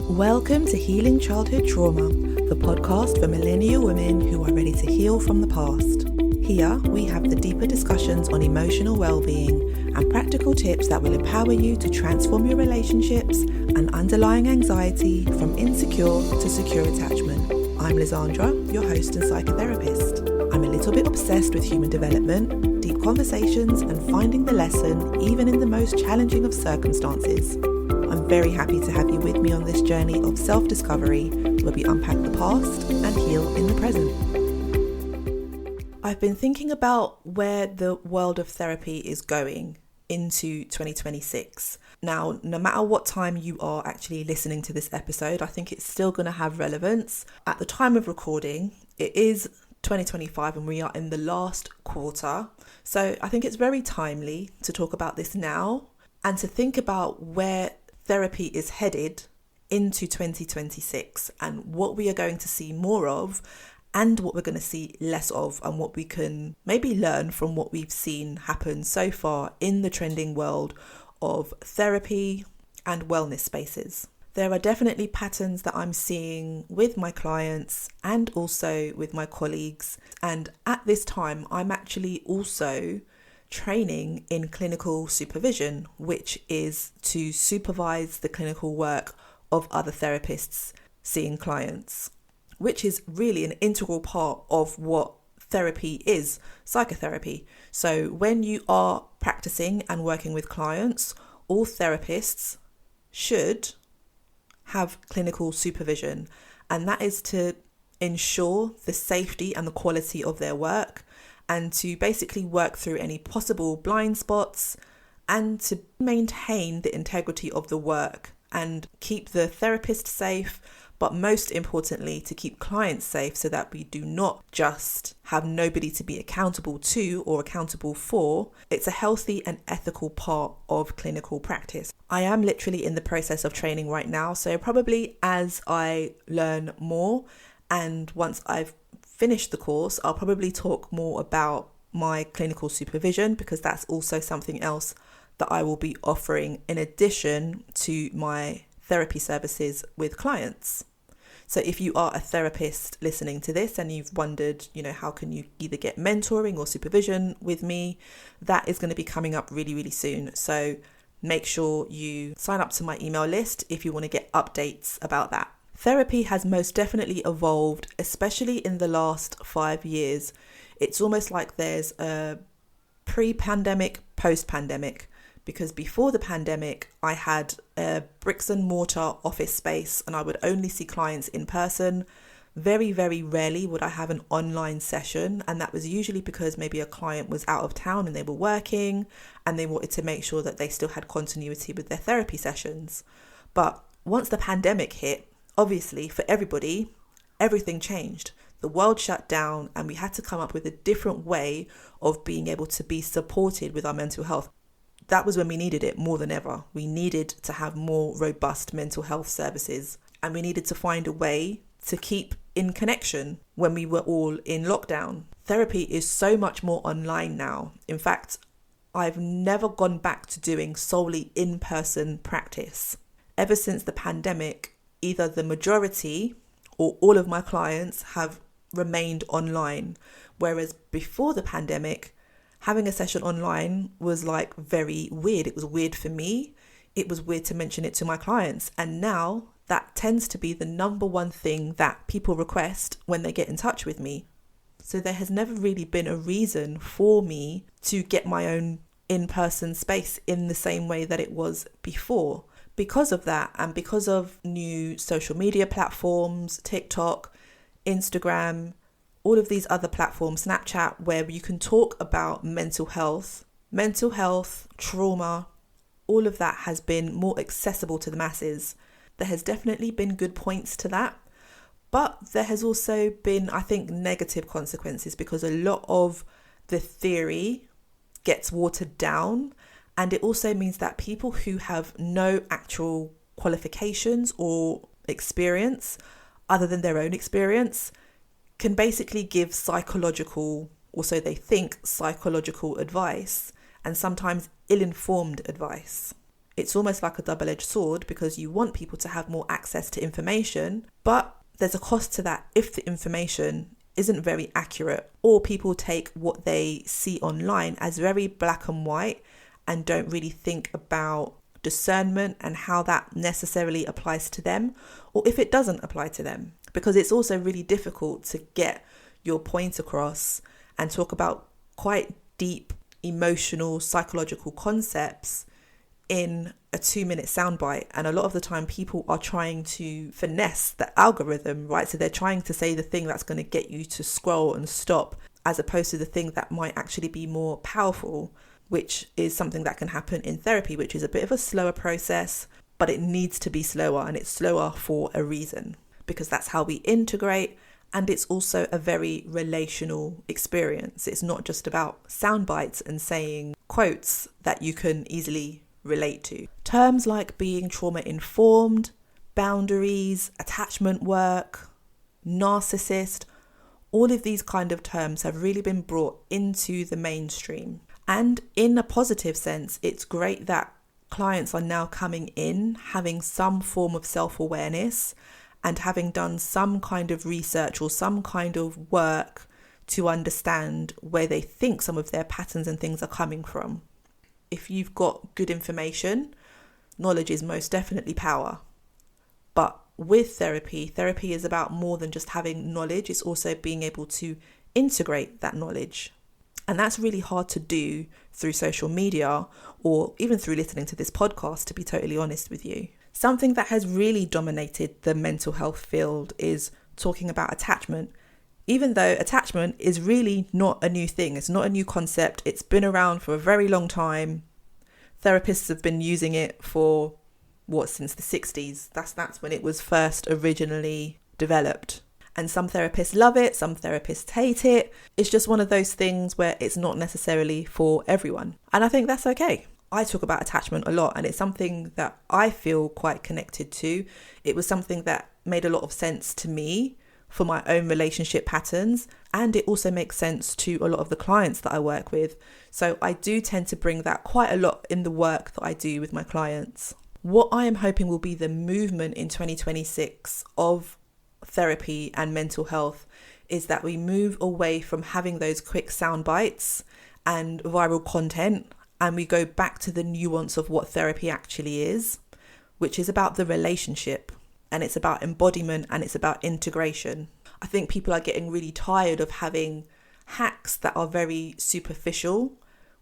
Welcome to Healing Childhood Trauma, the podcast for millennial women who are ready to heal from the past. Here, we have the deeper discussions on emotional well-being and practical tips that will empower you to transform your relationships and underlying anxiety from insecure to secure attachment. I'm Lysandra, your host and psychotherapist. I'm a little bit obsessed with human development, deep conversations, and finding the lesson even in the most challenging of circumstances. I'm very happy to have you with me on this journey of self-discovery where we unpack the past and heal in the present. I've been thinking about where the world of therapy is going into 2026. Now, no matter what time you are actually listening to this episode, I think it's still going to have relevance. At the time of recording, it is 2025 and we are in the last quarter. So I think it's very timely to talk about this now and to think about where therapy is headed into 2026 and what we are going to see more of and what we're going to see less of, and what we can maybe learn from what we've seen happen so far in the trending world of therapy and wellness spaces. There are definitely patterns that I'm seeing with my clients and also with my colleagues, and at this time I'm actually also training in clinical supervision, which is to supervise the clinical work of other therapists seeing clients, which is really an integral part of what therapy is, psychotherapy. So when you are practicing and working with clients, all therapists should have clinical supervision, and that is to ensure the safety and the quality of their work, and to basically work through any possible blind spots and to maintain the integrity of the work and keep the therapist safe, but most importantly to keep clients safe so that we do not just have nobody to be accountable to or accountable for. It's a healthy and ethical part of clinical practice. I am literally in the process of training right now, so probably as I learn more and once I've finished the course, I'll probably talk more about my clinical supervision, because that's also something else that I will be offering in addition to my therapy services with clients. So if you are a therapist listening to this and you've wondered, how can you either get mentoring or supervision with me, that is going to be coming up really, really soon. So make sure you sign up to my email list if you want to get updates about that. Therapy has most definitely evolved, especially in the last 5 years. It's almost like there's a pre-pandemic, post-pandemic, because before the pandemic, I had a bricks and mortar office space and I would only see clients in person. Very, very rarely would I have an online session, and that was usually because maybe a client was out of town and they were working and they wanted to make sure that they still had continuity with their therapy sessions. But once the pandemic hit, obviously, for everybody, everything changed. The world shut down and we had to come up with a different way of being able to be supported with our mental health. That was when we needed it more than ever. We needed to have more robust mental health services, and we needed to find a way to keep in connection when we were all in lockdown. Therapy is so much more online now. In fact, I've never gone back to doing solely in-person practice. Ever since the pandemic, either the majority or all of my clients have remained online. Whereas before the pandemic, having a session online was like very weird. It was weird for me. It was weird to mention it to my clients. And now that tends to be the number one thing that people request when they get in touch with me. So there has never really been a reason for me to get my own in-person space in the same way that it was before. Because of that, and because of new social media platforms, TikTok, Instagram, all of these other platforms, Snapchat, where you can talk about mental health, trauma, all of that has been more accessible to the masses. There has definitely been good points to that, but there has also been, I think, negative consequences, because a lot of the theory gets watered down. And it also means that people who have no actual qualifications or experience other than their own experience can basically give psychological, or so they think, psychological advice, and sometimes ill-informed advice. It's almost like a double-edged sword because you want people to have more access to information, but there's a cost to that if the information isn't very accurate, or people take what they see online as very black and white and don't really think about discernment and how that necessarily applies to them, or if it doesn't apply to them. Because it's also really difficult to get your point across and talk about quite deep emotional, psychological concepts in a 2-minute soundbite. And a lot of the time people are trying to finesse the algorithm, right? So they're trying to say the thing that's going to get you to scroll and stop, as opposed to the thing that might actually be more powerful, which is something that can happen in therapy, which is a bit of a slower process, but it needs to be slower, and it's slower for a reason, because that's how we integrate. And it's also a very relational experience. It's not just about sound bites and saying quotes that you can easily relate to. Terms like being trauma informed, boundaries, attachment work, narcissist, all of these kind of terms have really been brought into the mainstream. And in a positive sense, it's great that clients are now coming in having some form of self-awareness and having done some kind of research or some kind of work to understand where they think some of their patterns and things are coming from. If you've got good information, knowledge is most definitely power. But with therapy is about more than just having knowledge. It's also being able to integrate that knowledge. And that's really hard to do through social media or even through listening to this podcast, to be totally honest with you. Something that has really dominated the mental health field is talking about attachment. Even though attachment is really not a new thing, it's not a new concept, it's been around for a very long time. Therapists have been using it for, since the 60s. That's when it was first originally developed. And some therapists love it, some therapists hate it. It's just one of those things where it's not necessarily for everyone. And I think that's okay. I talk about attachment a lot, and it's something that I feel quite connected to. It was something that made a lot of sense to me for my own relationship patterns, and it also makes sense to a lot of the clients that I work with. So I do tend to bring that quite a lot in the work that I do with my clients. What I am hoping will be the movement in 2026 of therapy and mental health is that we move away from having those quick sound bites and viral content, and we go back to the nuance of what therapy actually is, which is about the relationship, and it's about embodiment, and it's about integration. I think people are getting really tired of having hacks that are very superficial,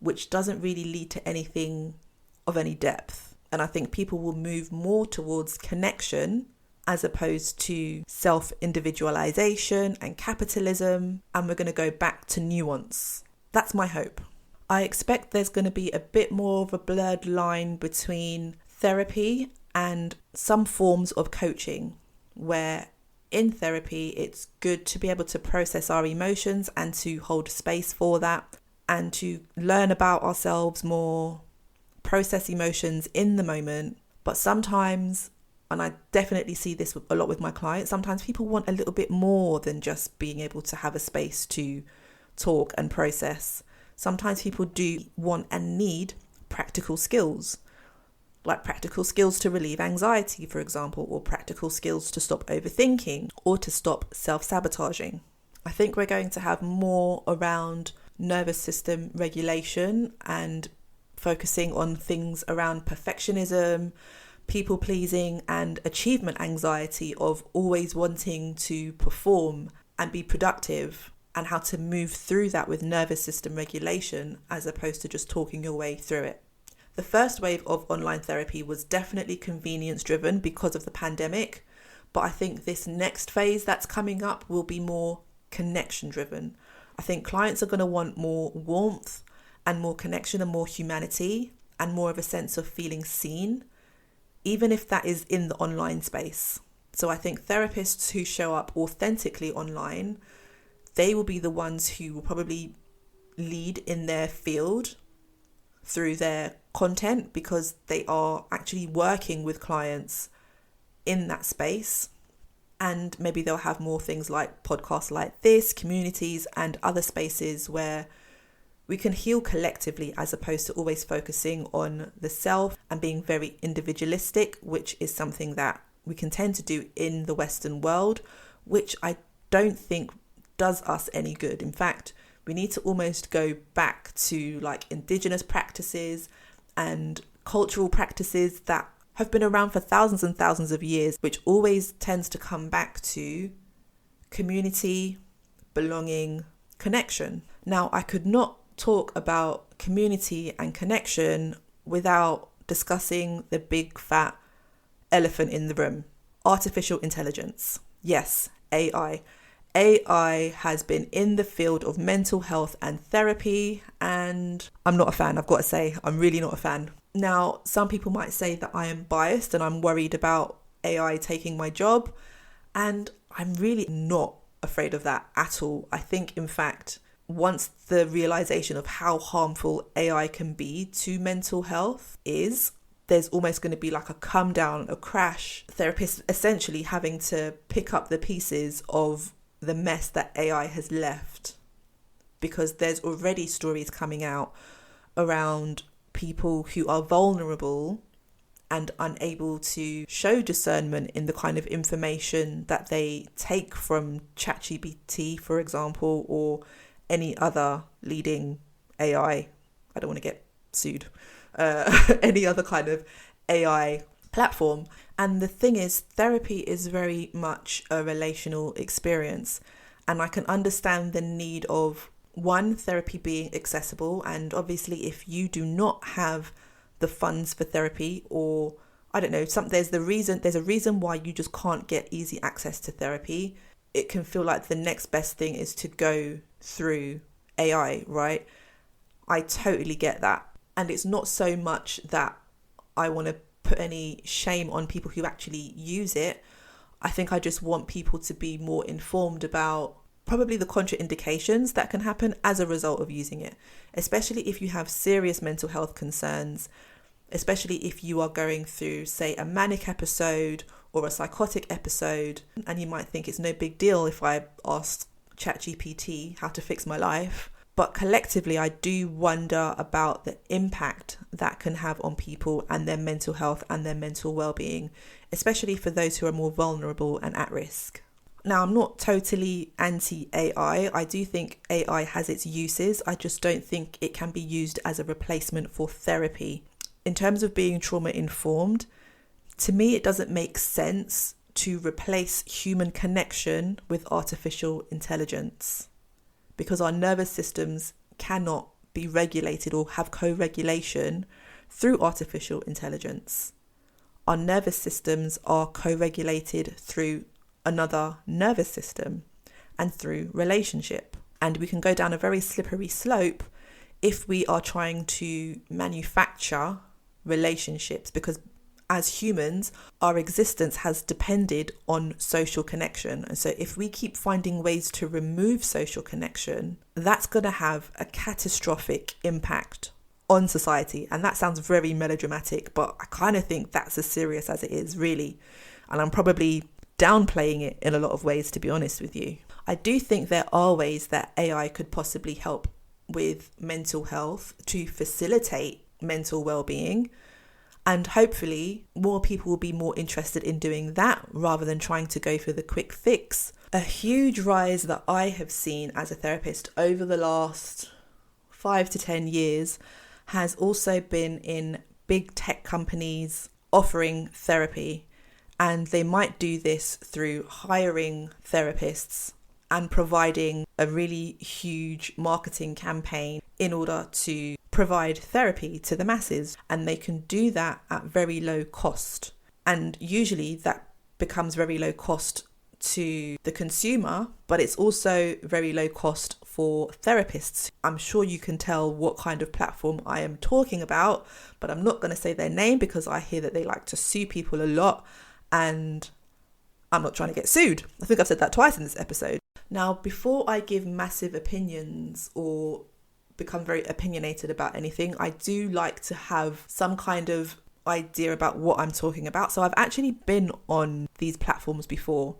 which doesn't really lead to anything of any depth. And I think people will move more towards connection as opposed to self-individualization and capitalism, and we're going to go back to nuance. That's my hope. I expect there's going to be a bit more of a blurred line between therapy and some forms of coaching, where in therapy it's good to be able to process our emotions and to hold space for that and to learn about ourselves more, process emotions in the moment. But sometimes, and I definitely see this a lot with my clients, sometimes people want a little bit more than just being able to have a space to talk and process. Sometimes people do want and need practical skills, like practical skills to relieve anxiety, for example, or practical skills to stop overthinking or to stop self-sabotaging. I think we're going to have more around nervous system regulation and focusing on things around perfectionism, people pleasing, and achievement anxiety of always wanting to perform and be productive, and how to move through that with nervous system regulation as opposed to just talking your way through it. The first wave of online therapy was definitely convenience driven because of the pandemic, but I think this next phase that's coming up will be more connection driven. I think clients are going to want more warmth and more connection and more humanity and more of a sense of feeling seen, even if that is in the online space. So I think therapists who show up authentically online, they will be the ones who will probably lead in their field through their content, because they are actually working with clients in that space. And maybe they'll have more things like podcasts like this, communities, and other spaces where We can heal collectively as opposed to always focusing on the self and being very individualistic, which is something that we can tend to do in the Western world, which I don't think does us any good. In fact, we need to almost go back to like indigenous practices and cultural practices that have been around for thousands and thousands of years, which always tends to come back to community, belonging, connection. Now, I could not talk about community and connection without discussing the big fat elephant in the room: artificial intelligence. Yes, AI. AI has been in the field of mental health and therapy, and I'm not a fan. I've got to say, I'm really not a fan. Now, some people might say that I am biased and I'm worried about AI taking my job, and I'm really not afraid of that at all. I think, in fact, once the realization of how harmful AI can be to mental health is, there's almost going to be like a come down, a crash. Therapists essentially having to pick up the pieces of the mess that AI has left, because there's already stories coming out around people who are vulnerable and unable to show discernment in the kind of information that they take from ChatGPT, for example, or any other leading AI. I don't want to get sued. Any other kind of AI platform. And the thing is, therapy is very much a relational experience. And I can understand the need of, one, therapy being accessible. And obviously, if you do not have the funds for therapy, or I don't know, there's a reason why you just can't get easy access to therapy, it can feel like the next best thing is to go through AI, right? I totally get that. And it's not so much that I want to put any shame on people who actually use it. I think I just want people to be more informed about probably the contraindications that can happen as a result of using it, especially if you have serious mental health concerns, especially if you are going through, say, a manic episode or a psychotic episode, and you might think it's no big deal if I ask ChatGPT how to fix my life. But collectively, I do wonder about the impact that can have on people and their mental health and their mental well-being, especially for those who are more vulnerable and at risk. Now, I'm not totally anti-AI. I do think AI has its uses. I just don't think it can be used as a replacement for therapy. In terms of being trauma-informed, to me, it doesn't make sense to replace human connection with artificial intelligence, because our nervous systems cannot be regulated or have co-regulation through artificial intelligence. Our nervous systems are co-regulated through another nervous system and through relationship. And we can go down a very slippery slope if we are trying to manufacture relationships, because as humans, our existence has depended on social connection. And so if we keep finding ways to remove social connection, that's going to have a catastrophic impact on society. And that sounds very melodramatic, but I kind of think that's as serious as it is, really. And I'm probably downplaying it in a lot of ways, to be honest with you. I do think there are ways that AI could possibly help with mental health to facilitate mental well-being. And hopefully more people will be more interested in doing that rather than trying to go for the quick fix. A huge rise that I have seen as a therapist over the last 5 to 10 years has also been in big tech companies offering therapy. And they might do this through hiring therapists and providing a really huge marketing campaign in order to provide therapy to the masses. And they can do that at very low cost. And usually that becomes very low cost to the consumer, but it's also very low cost for therapists. I'm sure you can tell what kind of platform I am talking about, but I'm not going to say their name because I hear that they like to sue people a lot, and I'm not trying to get sued. I think I've said that twice in this episode. Now, before I give massive opinions or become very opinionated about anything, I do like to have some kind of idea about what I'm talking about. So I've actually been on these platforms before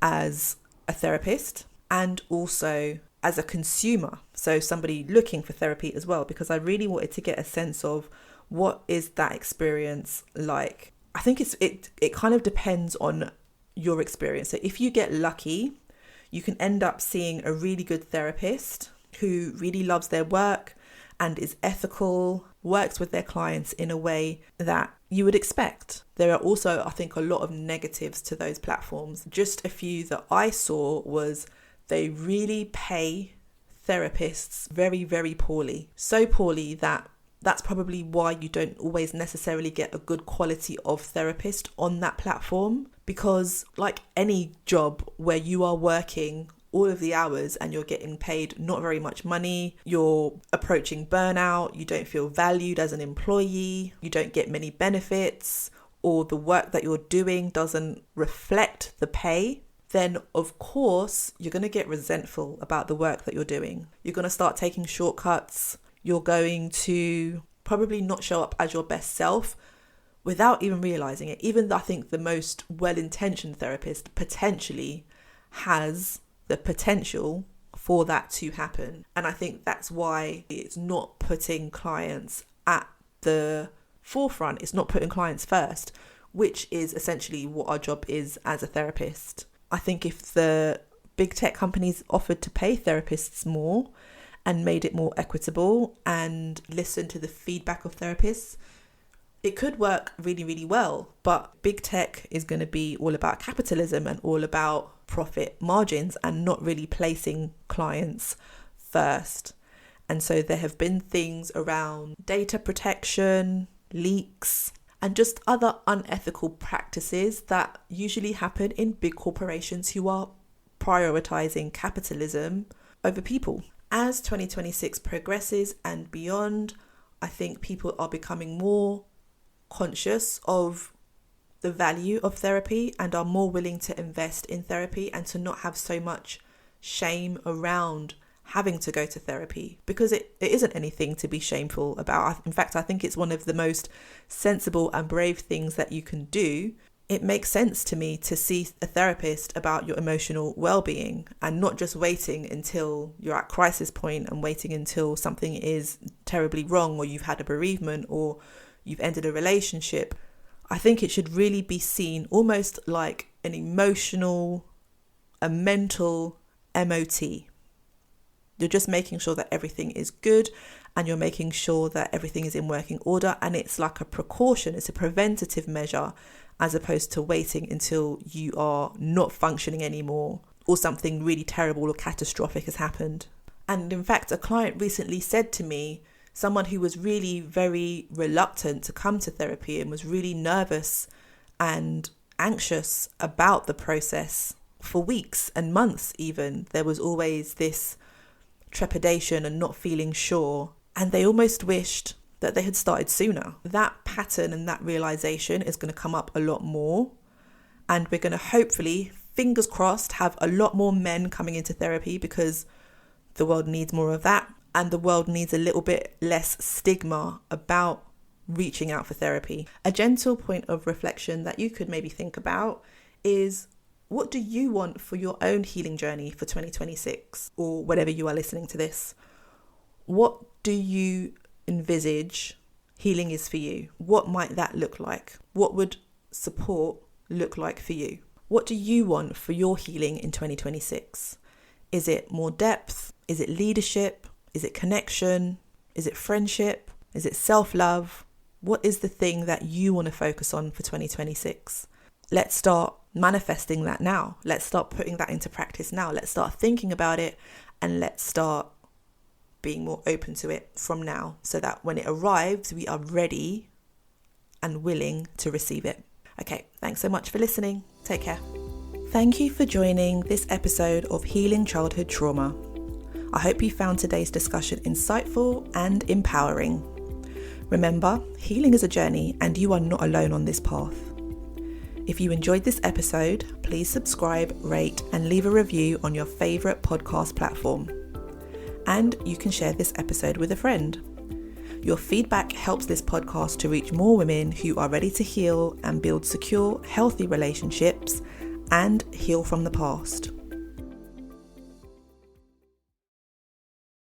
as a therapist and also as a consumer. So somebody looking for therapy as well, because I really wanted to get a sense of what is that experience like. I think it kind of depends on your experience. So if you get lucky, you can end up seeing a really good therapist who really loves their work and is ethical, works with their clients in a way that you would expect. There are also, I think, a lot of negatives to those platforms. Just a few that I saw was they really pay therapists very, very poorly. So poorly that that's probably why you don't always necessarily get a good quality of therapist on that platform. Because like any job where you are working all of the hours and you're getting paid not very much money, you're approaching burnout, you don't feel valued as an employee, you don't get many benefits, or the work that you're doing doesn't reflect the pay, then of course you're going to get resentful about the work that you're doing. You're going to start taking shortcuts. You're going to probably not show up as your best self without even realizing it. Even I think the most well-intentioned therapist potentially has the potential for that to happen. And I think that's why it's not putting clients at the forefront. It's not putting clients first, which is essentially what our job is as a therapist. I think if the big tech companies offered to pay therapists more and made it more equitable and listened to the feedback of therapists, it could work really, really well. But big tech is going to be all about capitalism and all about profit margins and not really placing clients first. And so there have been things around data protection, leaks, and just other unethical practices that usually happen in big corporations who are prioritizing capitalism over people. As 2026 progresses and beyond, I think people are becoming more conscious of the value of therapy and are more willing to invest in therapy and to not have so much shame around having to go to therapy, because it isn't anything to be shameful about. In fact, I think it's one of the most sensible and brave things that you can do. It makes sense to me to see a therapist about your emotional well-being and not just waiting until you're at crisis point and waiting until something is terribly wrong or you've had a bereavement or you've ended a relationship. I think it should really be seen almost like an emotional, a mental MOT. You're just making sure that everything is good and you're making sure that everything is in working order, and it's like a precaution, it's a preventative measure, as opposed to waiting until you are not functioning anymore or something really terrible or catastrophic has happened. And in fact, a client recently said to me, someone who was really very reluctant to come to therapy and was really nervous and anxious about the process for weeks and months even. There was always this trepidation and not feeling sure. And they almost wished that they had started sooner. That pattern and that realization is going to come up a lot more. And we're going to hopefully, fingers crossed, have a lot more men coming into therapy, because the world needs more of that. And the world needs a little bit less stigma about reaching out for therapy. A gentle point of reflection that you could maybe think about is, what do you want for your own healing journey for 2026, or whenever you are listening to this? What do you envisage healing is for you? What might that look like? What would support look like for you? What do you want for your healing in 2026? Is it more depth? Is it leadership? Is it connection? Is it friendship? Is it self-love? What is the thing that you want to focus on for 2026? Let's start manifesting that now. Let's start putting that into practice now. Let's start thinking about it, and let's start being more open to it from now, so that when it arrives, we are ready and willing to receive it. Okay, thanks so much for listening. Take care. Thank you for joining this episode of Healing Childhood Trauma. I hope you found today's discussion insightful and empowering. Remember, healing is a journey and you are not alone on this path. If you enjoyed this episode, please subscribe, rate, and leave a review on your favourite podcast platform. And you can share this episode with a friend. Your feedback helps this podcast to reach more women who are ready to heal and build secure, healthy relationships and heal from the past.